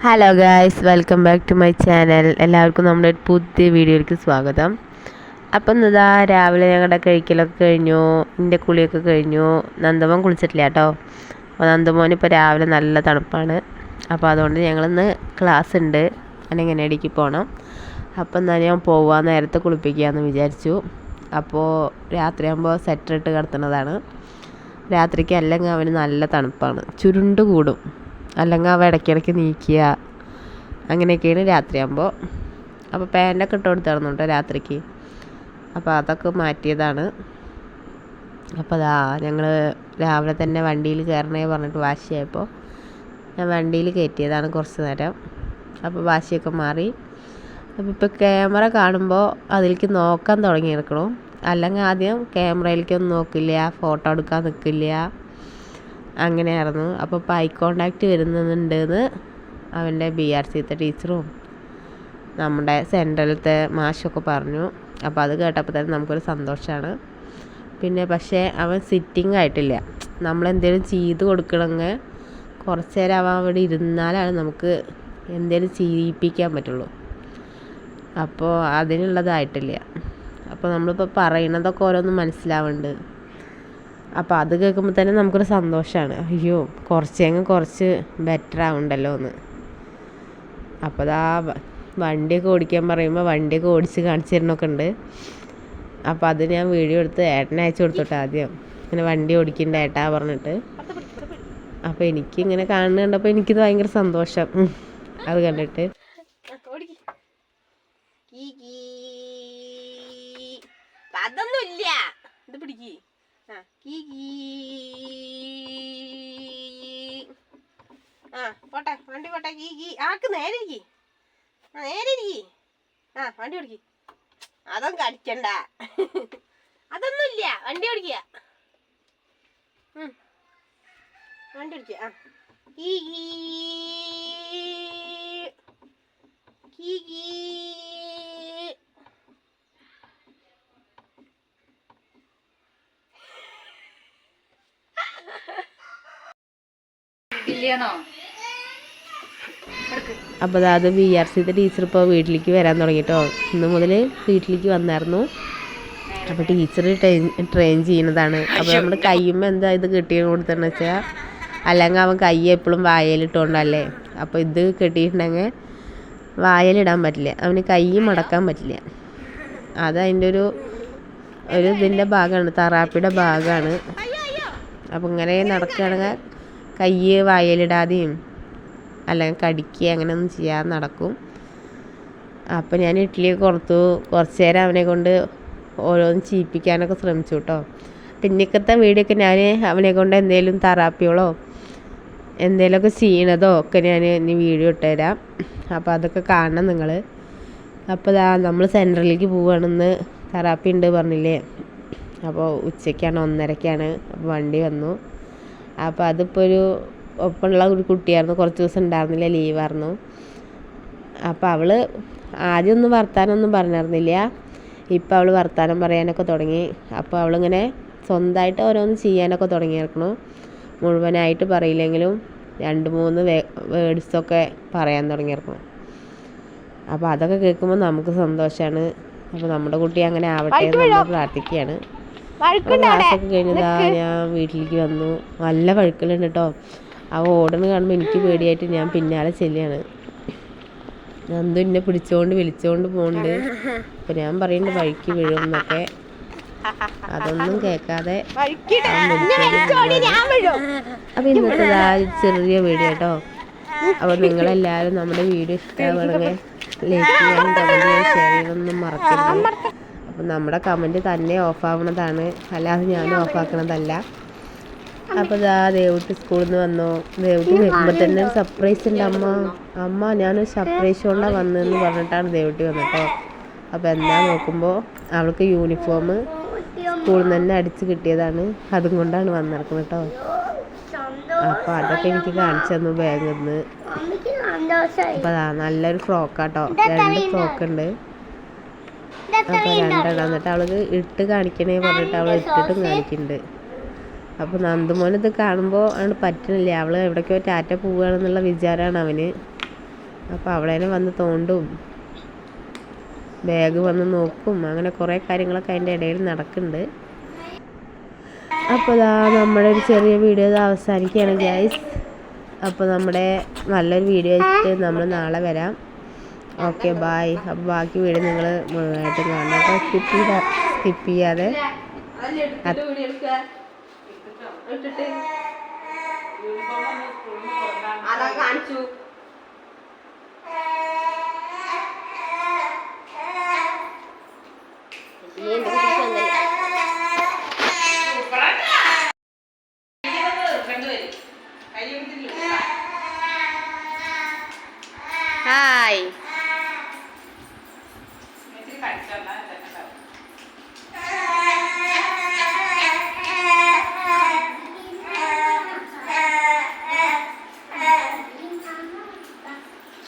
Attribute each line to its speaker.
Speaker 1: Hello guys, welcome back to my channel. എല്ലാവർക്കും നമ്മുടെ പുതിയ വീഡിയോയിലേക്ക് സ്വാഗതം. അപ്പം ഇതാ രാവിലെ ഞങ്ങളുടെ കഴിക്കലൊക്കെ കഴിഞ്ഞു, എൻ്റെ കുളിയൊക്കെ കഴിഞ്ഞു. നന്ദമോൻ കുളിച്ചിട്ടില്ല കേട്ടോ. അപ്പോൾ നന്ദമോൻ ഇപ്പോൾ രാവിലെ നല്ല തണുപ്പാണ്. അപ്പോൾ അതുകൊണ്ട് ഞങ്ങളിന്ന് ക്ലാസ് ഉണ്ട്, അനങ്ങനടിക്ക് പോകണം. അപ്പം എന്നാൽ ഞാൻ പോവാൻ നേരത്തെ കുളിപ്പിക്കാമെന്ന് വിചാരിച്ചു. അപ്പോൾ രാത്രിയാകുമ്പോൾ സെറ്റർ ഇട്ട് കിടത്തുന്നതാണ്. രാത്രിക്ക് അല്ലെങ്കിൽ അവന് നല്ല തണുപ്പാണ്, ചുരുണ്ട് കൂടും. അല്ലെങ്കിൽ അവ ഇടയ്ക്കിടയ്ക്ക് നീക്കുക, അങ്ങനെയൊക്കെയാണ് രാത്രിയാകുമ്പോൾ. അപ്പോൾ പാൻറ്റൊക്കെ ഇട്ട് കൊടുത്തായിരുന്നു കേട്ടോ രാത്രിക്ക്. അപ്പോൾ അതൊക്കെ മാറ്റിയതാണ്. അപ്പോൾ അതാ ഞങ്ങൾ രാവിലെ തന്നെ വണ്ടിയിൽ കയറണേ പറഞ്ഞിട്ട് വാശിയായപ്പോൾ ഞാൻ വണ്ടിയിൽ കയറ്റിയതാണ് കുറച്ച് നേരം. അപ്പോൾ വാശിയൊക്കെ മാറി. അപ്പോൾ ഇപ്പോൾ ക്യാമറ കാണുമ്പോൾ അതിലേക്ക് നോക്കാൻ തുടങ്ങിയിരിക്കണം. അല്ലെങ്കിൽ ആദ്യം ക്യാമറയിലേക്കൊന്നും നോക്കില്ല, ഫോട്ടോ എടുക്കാൻ നിൽക്കില്ല, അങ്ങനെയായിരുന്നു. അപ്പോൾ ഇപ്പോൾ ഐ കോണ്ടാക്റ്റ് വരുന്നുണ്ടെന്ന് അവൻ്റെ BRCത്തെ ടീച്ചറും നമ്മുടെ സെൻട്രലത്തെ മാഷൊക്കെ പറഞ്ഞു. അപ്പോൾ അത് കേട്ടപ്പോൾ തന്നെ നമുക്കൊരു സന്തോഷമാണ്. പിന്നെ പക്ഷേ അവൻ സിറ്റിംഗ് ആയിട്ടില്ല. നമ്മളെന്തെങ്കിലും ചെയ്ത് കൊടുക്കണമെങ്കിൽ കുറച്ച് നേരം അവൻ അവിടെ ഇരുന്നാലാണ് നമുക്ക് എന്തെങ്കിലും ചെയ്യിപ്പിക്കാൻ പറ്റുള്ളൂ. അപ്പോൾ അതിനുള്ളതായിട്ടില്ല. അപ്പോൾ നമ്മളിപ്പോൾ പറയുന്നതൊക്കെ ഓരോന്നും മനസ്സിലാവുന്നുണ്ട്. അപ്പോൾ അത് കേൾക്കുമ്പോൾ തന്നെ നമുക്കൊരു സന്തോഷമാണ്. അയ്യോ, കുറച്ച് ബെറ്റർ ആവുന്നുണ്ടല്ലോ എന്ന്. അപ്പോൾ അതാ വണ്ടിയൊക്കെ ഓടിക്കാൻ പറയുമ്പോൾ വണ്ടിയൊക്കെ ഓടിച്ച് കാണിച്ചു തരണമൊക്കെ ഉണ്ട്. അപ്പോൾ അത് ഞാൻ വീഡിയോ എടുത്ത് ഏട്ടനെ അയച്ചു കൊടുത്തോട്ടെ ആദ്യം. ഇങ്ങനെ വണ്ടി ഓടിക്കണ്ട ഏട്ടാ പറഞ്ഞിട്ട്. അപ്പോൾ എനിക്കിങ്ങനെ കാണുന്നത് കണ്ടപ്പോൾ എനിക്കിത് ഭയങ്കര സന്തോഷം അത് കണ്ടിട്ട്.
Speaker 2: അതൊന്നുമില്ല, ഇത് പിടിക്ക്. പോട്ടെ, വണ്ടി പോട്ടെ. ആക്ക് നേരെ ഇരിക്കി, നേരെ ഇരിക്കി. വണ്ടി ഓടിക്ക്. അതൊന്നും കടിക്കണ്ട, അതൊന്നുമില്ല. വണ്ടി ഓടിക്കുക, വണ്ടി ഓടിക്കുക.
Speaker 1: അപ്പോൾ അത് BRCത്തെ ടീച്ചർ ഇപ്പോൾ വീട്ടിലേക്ക് വരാൻ തുടങ്ങിയിട്ടോ. ഇന്ന് മുതൽ വീട്ടിലേക്ക് വന്നായിരുന്നു. അപ്പോൾ ടീച്ചർ ട്രെയിൻ ചെയ്യുന്നതാണ്. അപ്പോൾ നമ്മൾ കയ്യുമ്പോൾ എന്താ ഇത് കെട്ടി കൊടുത്തതെന്ന് വെച്ചാൽ, അല്ലെങ്കിൽ അവൻ കൈ എപ്പോഴും വായലിട്ടുകൊണ്ടല്ലേ. അപ്പോൾ ഇത് കെട്ടിയിട്ടുണ്ടെങ്കിൽ വായലിടാൻ പറ്റില്ല, അവന് കൈ മടക്കാൻ പറ്റില്ല. അതതിൻ്റെ ഒരു ഇതിൻ്റെ ഭാഗമാണ്, തെറാപ്പിയുടെ ഭാഗമാണ്. അപ്പോൾ ഇങ്ങനെ നടക്കുകയാണെങ്കിൽ കൈ വായലിടാതെയും അല്ലെങ്കിൽ കടിക്കുക അങ്ങനെയൊന്നും ചെയ്യാതെ നടക്കും. അപ്പോൾ ഞാൻ ഇഡ്ഡലിയൊക്കെ കൊടുത്തു. കുറച്ച് നേരം അവനെ കൊണ്ട് ഓരോന്ന് ചെയ്യിപ്പിക്കാനൊക്കെ ശ്രമിച്ചു കേട്ടോ. പിന്നേക്കത്തെ വീഡിയോ ഒക്കെ ഞാൻ അവനെ കൊണ്ട് എന്തെങ്കിലും തെറാപ്പികളോ എന്തെങ്കിലുമൊക്കെ ചെയ്യണതോ ഒക്കെ ഞാൻ ഇനി വീഡിയോ ഇട്ടുതരാം. അപ്പോൾ അതൊക്കെ കാണണം നിങ്ങൾ. അപ്പോൾ നമ്മൾ സെൻറ്ററിലേക്ക് പോവുകയാണെന്ന് തെറാപ്പി ഉണ്ട് പറഞ്ഞില്ലേ. അപ്പോൾ ഉച്ചയ്ക്കാണ്, 1:30ക്കാണ്. അപ്പോൾ വണ്ടി വന്നു. അപ്പോൾ അതിപ്പോൾ ഒരു ഒപ്പമുള്ള ഒരു കുട്ടിയായിരുന്നു, കുറച്ച് ദിവസം ഉണ്ടായിരുന്നില്ല, ലീവായിരുന്നു. അപ്പോൾ അവൾ ആദ്യമൊന്നും വർത്താനമൊന്നും പറഞ്ഞിരുന്നില്ല. ഇപ്പോൾ അവൾ വർത്താനം പറയാനൊക്കെ തുടങ്ങി. അപ്പോൾ അവളിങ്ങനെ സ്വന്തമായിട്ട് ഓരോന്ന് ചെയ്യാനൊക്കെ തുടങ്ങിയിരിക്കണു. മുഴുവനായിട്ട് പറയില്ലെങ്കിലും 2-3 വേർഡ്സൊക്കെ പറയാൻ തുടങ്ങിയിരിക്കണം. അപ്പോൾ അതൊക്കെ കേൾക്കുമ്പോൾ നമുക്ക് സന്തോഷമാണ്. അപ്പോൾ നമ്മുടെ കുട്ടി അങ്ങനെ ആവട്ടെ എന്ന് നമ്മൾ പ്രാർത്ഥിക്കുകയാണ്. ക്ലാസ്സൊക്കെ കഴിഞ്ഞതാ ഞാൻ വീട്ടിലേക്ക് വന്നു. നല്ല വഴുക്കലുണ്ട് കേട്ടോ. ആ ഓടണ് കാണുമ്പോൾ എനിക്ക് പേടിയായിട്ട് ഞാൻ പിന്നാലെ ചെല്ലുകയാണ്. നന്ദു എന്നെ വിളിച്ചുകൊണ്ട് പോകുന്നുണ്ട്. അപ്പോൾ ഞാൻ പറയുന്നുണ്ട് വഴുക്കി വീഴും എന്നൊക്കെ. അതൊന്നും കേൾക്കാതെ അപ്പോൾ ഇന്നത്തെ ചെറിയ വീഡിയോ കേട്ടോ. അപ്പോൾ നിങ്ങളെല്ലാവരും നമ്മുടെ വീഡിയോ ഇഷ്ടമാണെങ്കിൽ ലൈക്ക് ചെയ്യാനും കമൻറ്റ് ചെയ്യാനും ഷെയർ ചെയ്യാനൊന്നും മറക്കരുത്. അപ്പം നമ്മുടെ കമൻറ്റ് തന്നെ ഓഫാവണതാണ്, അല്ലാതെ ഞാൻ ഓഫാക്കണതല്ല. അപ്പോൾ ദേവുട്ടി സ്കൂളിൽ നിന്ന് വന്നു. ദേവുട്ടി വരുമ്പോൾ തന്നെ ഒരു സർപ്രൈസ് ഉണ്ട്. അമ്മ ഞാനൊരു സർപ്രൈസ് കൊണ്ടാണ് വന്നതെന്ന് പറഞ്ഞിട്ടാണ് ദേവുട്ടി വന്നിട്ടോ. അപ്പോൾ എന്താ നോക്കുമ്പോൾ അവൾക്ക് യൂണിഫോം സ്കൂളിൽ നിന്ന് തന്നെ അടിച്ച് കിട്ടിയതാണ്. അതും കൊണ്ടാണ് വന്നിറക്കുന്നത് കേട്ടോ. അപ്പോൾ അതൊക്കെ എനിക്ക് കാണിച്ചു തന്നു ബാഗിൽ നിന്ന്. അപ്പോൾ നല്ലൊരു ഫ്രോക്കാട്ടോ, 2 ഫ്രോക്കുണ്ട്. അപ്പോൾ 2 എന്നിട്ട് അവൾക്ക് ഇട്ട് കാണിക്കണേ പറഞ്ഞിട്ട് അവൾ ഇട്ടിട്ടും കാണിക്കുന്നുണ്ട്. അപ്പോൾ നന്ദുമോൻ ഇത് കാണുമ്പോൾ അവന് പറ്റണില്ല. അവൾ എവിടേക്കോ ടാറ്റ പോവുകയാണെന്നുള്ള വിചാരമാണ് അവന്. അപ്പോൾ അവളേനെ വന്ന് തോണ്ടും, ബാഗ് വന്ന് നോക്കും, അങ്ങനെ കുറേ കാര്യങ്ങളൊക്കെ അതിൻ്റെ ഇടയിൽ നടക്കുന്നുണ്ട്. അപ്പോൾ ഇതാ നമ്മുടെ ഒരു ചെറിയ വീഡിയോ ഇത് അവസാനിക്കുകയാണ് ഗൈസ്. അപ്പോൾ നമ്മുടെ നല്ലൊരു വീഡിയോ ആയിട്ട് നമ്മൾ നാളെ വരാം. Okay bye. അപ്പോൾ ബാക്കി വീഡിയോ നിങ്ങൾ മുഴുവനായിട്ടും കാണണം. അപ്പോൾ സ്കിപ്പ് ചെയ്യാതെ
Speaker 2: കാണിച്ചു. ഹായ്.